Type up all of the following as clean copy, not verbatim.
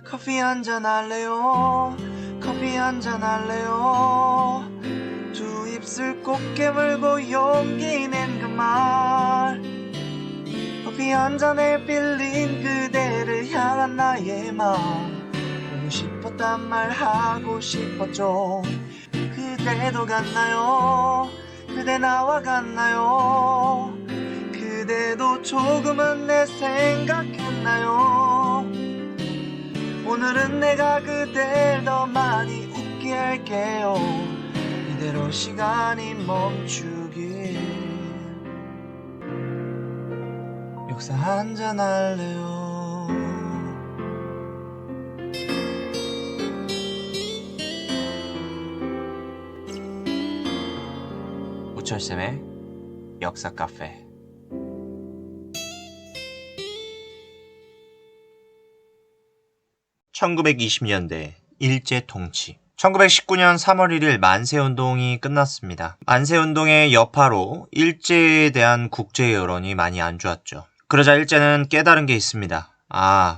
커피 한잔 할래요? 커피 한잔 할래요? 두 입술 꼭 깨물고 용기 낸 그 말, 커피 한 잔에 빌린 그대를 향한 나의 마음, 보고 싶었단 말 하고 싶었죠. 그대도 같나요? 그대 나와 같나요? 그대도 조금은 내 생각했나요? 오늘은 내가 그댈 더 많이 웃게 할게요. 이대로 시간이 멈추길. 역사 한잔 할래요? 우철쌤의 역사 카페. (1920년대) 일제통치. 1919년 3월 1일 만세운동이 끝났습니다. 만세운동의 여파로 일제에 대한 국제 여론이 많이 안 좋았죠. 그러자 일제는 깨달은 게 있습니다.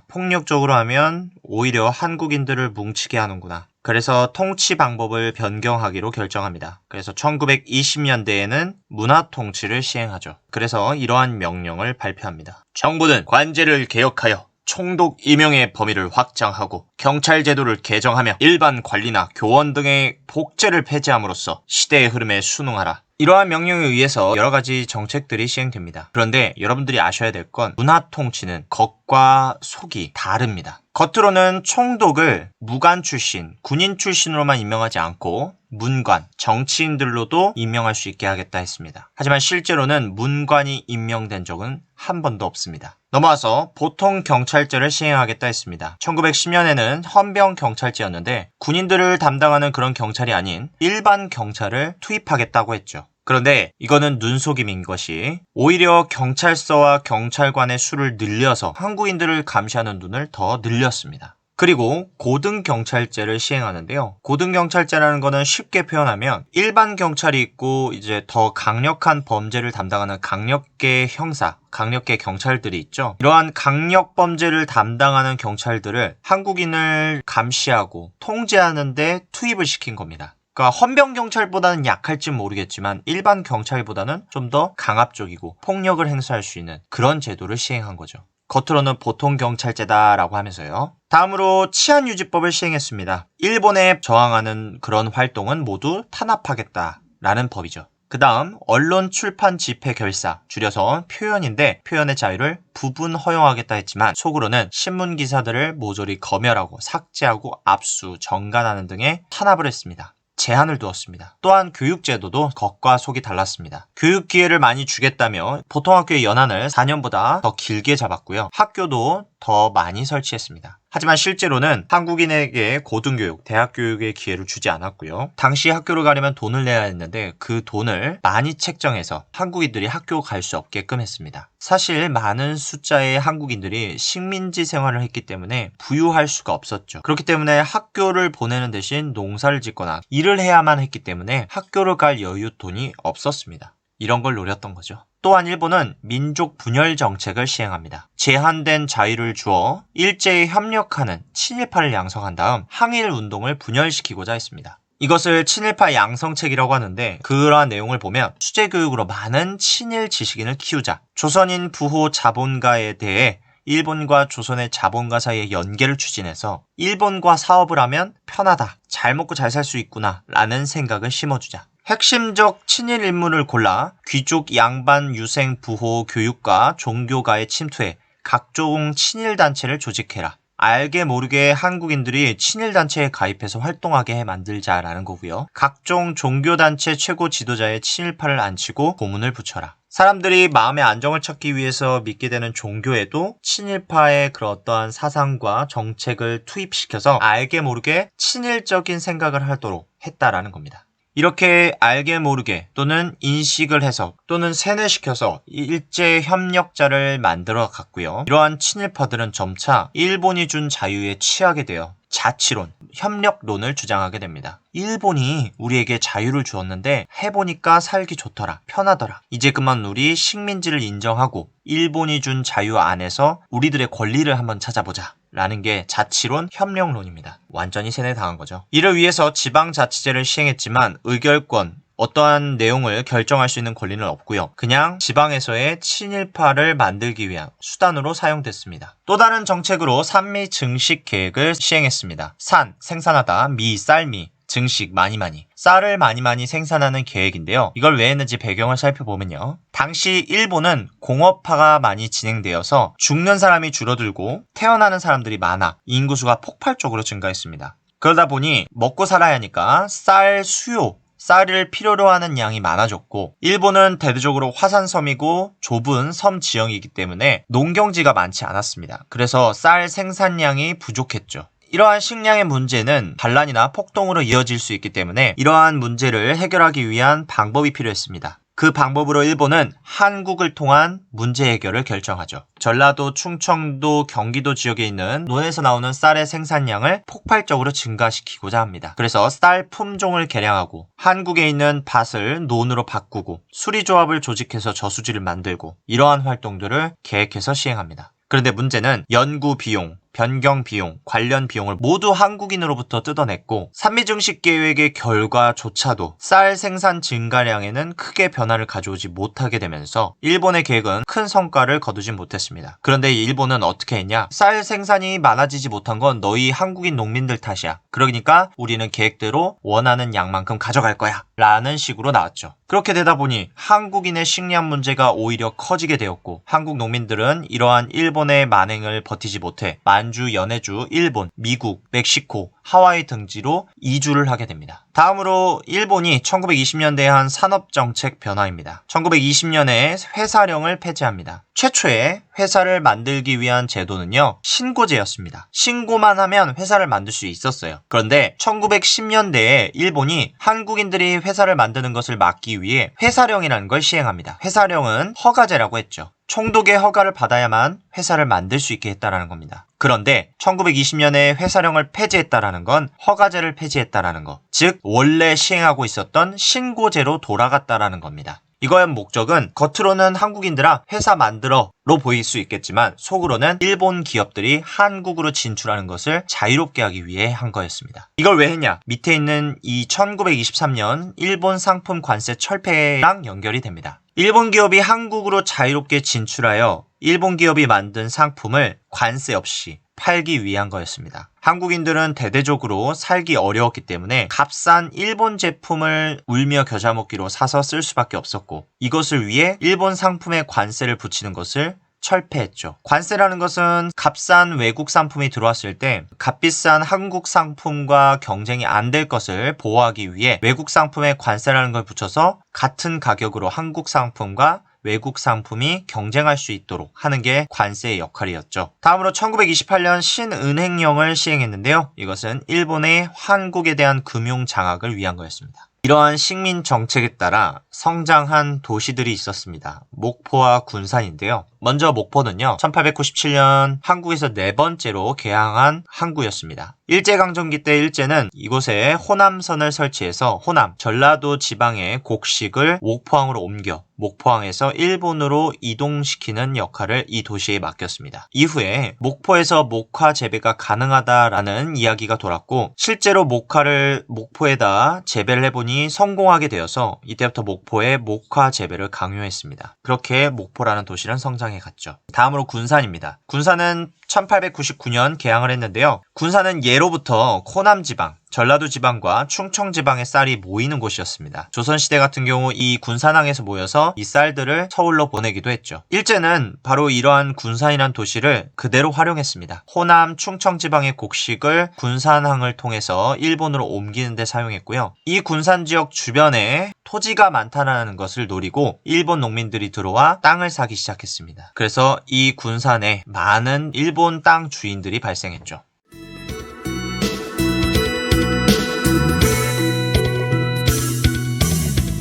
폭력적으로 하면 오히려 한국인들을 뭉치게 하는구나. 그래서 통치 방법을 변경하기로 결정합니다. 그래서 1920년대에는 문화통치를 시행하죠. 그래서 이러한 명령을 발표합니다. 정부는 관제를 개혁하여 총독 임용의 범위를 확장하고 경찰 제도를 개정하며 일반 관리나 교원 등의 복제를 폐지함으로써 시대의 흐름에 순응하라. 이러한 명령에 의해서 여러 가지 정책들이 시행됩니다. 그런데 여러분들이 아셔야 될 건 문화통치는 겉과 속이 다릅니다. 겉으로는 총독을 무관 출신, 군인 출신으로만 임명하지 않고 문관, 정치인들로도 임명할 수 있게 하겠다 했습니다. 하지만 실제로는 문관이 임명된 적은 한 번도 없습니다. 넘어와서 보통 경찰제를 시행하겠다 했습니다. 1910년에는 헌병 경찰제였는데 군인들을 담당하는 그런 경찰이 아닌 일반 경찰을 투입하겠다고 했죠. 그런데 이거는 눈속임인 것이 오히려 경찰서와 경찰관의 수를 늘려서 한국인들을 감시하는 눈을 더 늘렸습니다. 그리고 고등경찰제를 시행하는데요. 고등경찰제라는 거는 쉽게 표현하면 일반 경찰이 있고 이제 더 강력한 범죄를 담당하는 강력계 형사, 강력계 경찰들이 있죠. 이러한 강력 범죄를 담당하는 경찰들을 한국인을 감시하고 통제하는 데 투입을 시킨 겁니다. 그러니까 헌병 경찰보다는 약할지 모르겠지만 일반 경찰보다는 좀 더 강압적이고 폭력을 행사할 수 있는 그런 제도를 시행한 거죠. 겉으로는 보통 경찰제다라고 하면서요. 다음으로 치안유지법을 시행했습니다. 일본에 저항하는 그런 활동은 모두 탄압하겠다라는 법이죠. 그 다음 언론, 출판, 집회, 결사, 줄여서 표현인데 표현의 자유를 부분 허용하겠다 했지만 속으로는 신문 기사들을 모조리 검열하고 삭제하고 압수, 정관하는 등의 탄압을 했습니다. 제한을 두었습니다. 또한 교육제도도 겉과 속이 달랐습니다. 교육 기회를 많이 주겠다며 보통학교의 연한을 4년보다 더 길게 잡았고요. 학교도 더 많이 설치했습니다. 하지만 실제로는 한국인에게 고등교육, 대학교육의 기회를 주지 않았고요. 당시 학교를 가려면 돈을 내야 했는데 그 돈을 많이 책정해서 한국인들이 학교 갈 수 없게끔 했습니다. 사실 많은 숫자의 한국인들이 식민지 생활을 했기 때문에 부유할 수가 없었죠. 그렇기 때문에 학교를 보내는 대신 농사를 짓거나 일을 해야만 했기 때문에 학교를 갈 여윳돈이 없었습니다. 이런 걸 노렸던 거죠. 또한 일본은 민족 분열 정책을 시행합니다. 제한된 자유를 주어 일제에 협력하는 친일파를 양성한 다음 항일 운동을 분열시키고자 했습니다. 이것을 친일파 양성책이라고 하는데 그러한 내용을 보면 수재교육으로 많은 친일 지식인을 키우자, 조선인 부호 자본가에 대해 일본과 조선의 자본가 사이의 연계를 추진해서 일본과 사업을 하면 편하다, 잘 먹고 잘 살 수 있구나 라는 생각을 심어주자. 핵심적 친일 인물을 골라 귀족, 양반, 유생, 부호, 교육가, 종교가에 침투해 각종 친일단체를 조직해라. 알게 모르게 한국인들이 친일단체에 가입해서 활동하게 만들자라는 거고요. 각종 종교단체 최고 지도자의 친일파를 앉히고 고문을 붙여라. 사람들이 마음의 안정을 찾기 위해서 믿게 되는 종교에도 친일파의 그런 어떠한 사상과 정책을 투입시켜서 알게 모르게 친일적인 생각을 하도록 했다라는 겁니다. 이렇게 알게 모르게 또는 인식을 해서 또는 세뇌시켜서 일제 협력자를 만들어 갔고요. 이러한 친일파들은 점차 일본이 준 자유에 취하게 되어 자치론, 협력론을 주장하게 됩니다. 일본이 우리에게 자유를 주었는데 해보니까 살기 좋더라, 편하더라. 이제 그만 우리 식민지를 인정하고 일본이 준 자유 안에서 우리들의 권리를 한번 찾아보자 라는 게 자치론 협력론입니다. 완전히 세뇌당한 거죠. 이를 위해서 지방자치제를 시행했지만 의결권, 어떠한 내용을 결정할 수 있는 권리는 없고요. 그냥 지방에서의 친일파를 만들기 위한 수단으로 사용됐습니다. 또 다른 정책으로 산미 증식 계획을 시행했습니다. 산, 생산하다, 미, 쌀미, 증식, 많이 쌀을 많이 생산하는 계획인데요. 이걸 왜 했는지 배경을 살펴보면요. 당시 일본은 공업화가 많이 진행되어서 죽는 사람이 줄어들고 태어나는 사람들이 많아 인구수가 폭발적으로 증가했습니다. 그러다 보니 먹고 살아야 하니까 쌀 수요, 쌀을 필요로 하는 양이 많아졌고 일본은 대대적으로 화산섬이고 좁은 섬 지형이기 때문에 농경지가 많지 않았습니다. 그래서 쌀 생산량이 부족했죠. 이러한 식량의 문제는 반란이나 폭동으로 이어질 수 있기 때문에 이러한 문제를 해결하기 위한 방법이 필요했습니다. 그 방법으로 일본은 한국을 통한 문제 해결을 결정하죠. 전라도, 충청도, 경기도 지역에 있는 논에서 나오는 쌀의 생산량을 폭발적으로 증가시키고자 합니다. 그래서 쌀 품종을 개량하고 한국에 있는 밭을 논으로 바꾸고 수리조합을 조직해서 저수지를 만들고 이러한 활동들을 계획해서 시행합니다. 그런데 문제는 연구 비용, 변경 비용, 관련 비용을 모두 한국인으로부터 뜯어냈고 산미증식 계획의 결과조차도 쌀 생산 증가량에는 크게 변화를 가져오지 못하게 되면서 일본의 계획은 큰 성과를 거두지 못했습니다. 그런데 일본은 어떻게 했냐? 쌀 생산이 많아지지 못한 건 너희 한국인 농민들 탓이야. 그러니까 우리는 계획대로 원하는 양만큼 가져갈 거야. 라는 식으로 나왔죠. 그렇게 되다 보니 한국인의 식량 문제가 오히려 커지게 되었고 한국 농민들은 이러한 일본의 만행을 버티지 못해 만주, 연해주, 일본, 미국, 멕시코, 하와이 등지로 이주를 하게 됩니다. 다음으로 일본이 1920년대에 한 산업정책 변화입니다. 1920년에 회사령을 폐지합니다. 최초의 회사를 만들기 위한 제도는요, 신고제였습니다. 신고만 하면 회사를 만들 수 있었어요. 그런데 1910년대에 일본이 한국인들이 회사를 만드는 것을 막기 위해 회사령이라는 걸 시행합니다. 회사령은 허가제라고 했죠. 총독의 허가를 받아야만 회사를 만들 수 있게 했다라는 겁니다. 그런데 1920년에 회사령을 폐지했다라는 건 허가제를 폐지했다라는 거, 즉 원래 시행하고 있었던 신고제로 돌아갔다라는 겁니다. 이거의 목적은 겉으로는 한국인들아 회사 만들어로 보일 수 있겠지만 속으로는 일본 기업들이 한국으로 진출하는 것을 자유롭게 하기 위해 한 거였습니다. 이걸 왜 했냐? 밑에 있는 이 1923년 일본 상품 관세 철폐랑 연결이 됩니다. 일본 기업이 한국으로 자유롭게 진출하여 일본 기업이 만든 상품을 관세 없이 팔기 위한 거였습니다. 한국인들은 대대적으로 살기 어려웠기 때문에 값싼 일본 제품을 울며 겨자 먹기로 사서 쓸 수밖에 없었고 이것을 위해 일본 상품에 관세를 붙이는 것을 철폐했죠. 관세라는 것은 값싼 외국 상품이 들어왔을 때 값비싼 한국 상품과 경쟁이 안 될 것을 보호하기 위해 외국 상품에 관세라는 걸 붙여서 같은 가격으로 한국 상품과 외국 상품이 경쟁할 수 있도록 하는 게 관세의 역할이었죠. 다음으로 1928년 신은행령을 시행했는데요. 이것은 일본의 한국에 대한 금융 장악을 위한 거였습니다. 이러한 식민 정책에 따라 성장한 도시들이 있었습니다. 목포와 군산인데요. 먼저 목포는요, 1897년 한국에서 네 번째로 개항한 항구였습니다. 일제강점기 때 일제는 이곳에 호남선을 설치해서 호남, 전라도 지방의 곡식을 목포항으로 옮겨 목포항에서 일본으로 이동시키는 역할을 이 도시에 맡겼습니다. 이후에 목포에서 목화 재배가 가능하다라는 이야기가 돌았고 실제로 목화를 목포에다 재배를 해보니 성공하게 되어서 이때부터 목포에 목화 재배를 강요했습니다. 그렇게 목포라는 도시는 성장해 갔죠. 다음으로 군산입니다. 군산은 1899년 개항을 했는데요. 군산은 예로부터 호남 지방, 전라도 지방과 충청 지방의 쌀이 모이는 곳이었습니다. 조선시대 같은 경우 이 군산항에서 모여서 이 쌀들을 서울로 보내기도 했죠. 일제는 바로 이러한 군산이란 도시를 그대로 활용했습니다. 호남, 충청 지방의 곡식을 군산항을 통해서 일본으로 옮기는 데 사용했고요. 이 군산 지역 주변에 토지가 많다는 것을 노리고 일본 농민들이 들어와 땅을 사기 시작했습니다. 그래서 이 군산에 많은 일본 땅 주인들이 발생했죠.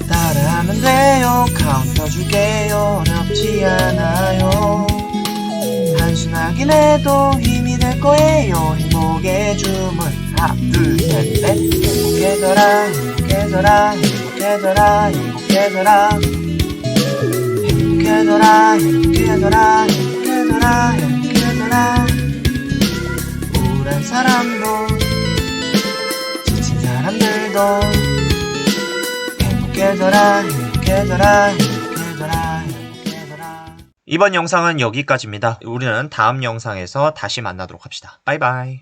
따라하면 돼요. 카운터 줄게요. 어렵지 않아요. 단순하긴 해도 힘이 될 거예요. 행복의 주문 하나 둘 셋 넷. 행복해져라 행복해져라 행복해져라 행복해져라 행복해져라 행복해져라 행복해져라 행복해져라 사람도 지친 사람들도 행복해져라 행복해져라 행복해져라 행복해져라. 이번 영상은 여기까지입니다. 우리는 다음 영상에서 다시 만나도록 합시다. 바이바이.